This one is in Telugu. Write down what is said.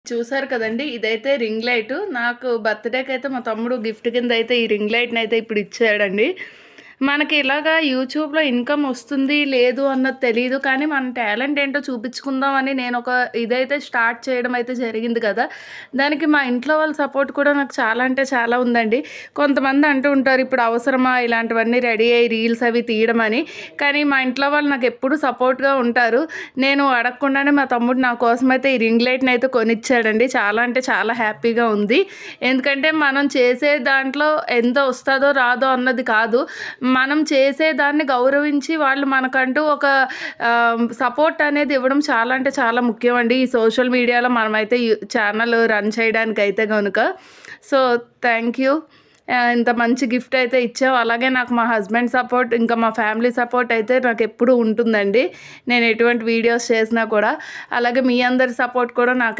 చూసారు కదండీ! ఇదైతే రింగ్ లైటు. నాకు బర్త్‌డేకైతే మా తమ్ముడు గిఫ్ట్ కింద అయితే ఈ రింగ్ లైట్‌నయితే ఇప్పుడు ఇచ్చాడండి. మనకి ఇలాగా యూట్యూబ్‌లో ఇన్‌కమ్ వస్తుంది, లేదు అన్నది తెలీదు. కానీ మన టాలెంట్ ఏంటో చూపించుకుందాం అని నేనొక ఇదైతే స్టార్ట్ చేయడం అయితే జరిగింది కదా! దానికి మా ఇంట్లో వాళ్ళ సపోర్ట్ కూడా నాకు చాలా అంటే చాలా ఉందండి. కొంతమంది అంటూ ఉంటారు, ఇప్పుడు అవసరమా ఇలాంటివన్నీ రెడీ అయ్యి రీల్స్ అవి తీయడం అని. కానీ మా ఇంట్లో వాళ్ళు నాకెప్పుడూ సపోర్ట్‌గా ఉంటారు. నేను అడగకుండానే మా తమ్ముడు నా కోసమైతే ఈ రింగ్ లైట్‌నయితే కొనిచ్చాడండి. చాలా అంటే చాలా హ్యాపీగా ఉంది. ఎందుకంటే మనం చేసే దాంట్లో ఎంత వస్తదో రాదో అన్నది కాదు. మనం చేసేదాన్ని గౌరవించి వాళ్ళు మనకంటూ ఒక సపోర్ట్ అనేది ఇవ్వడం చాలా అంటే చాలా ముఖ్యమండి. ఈ సోషల్ మీడియాలో మనమైతే ఛానల్ రన్ చేయడానికైతే గనుక. So, thank you. ఇంత మంచి గిఫ్ట్ అయితే ఇచ్చావు. అలాగే నాకు మా హస్బెండ్ సపోర్ట్, ఇంకా మా ఫ్యామిలీ సపోర్ట్ అయితే నాకెప్పుడూ ఉంటుందండి. నేను ఎటువంటి వీడియోస్ చేసినా కూడా. అలాగే మీ అందరి సపోర్ట్ కూడా నాకై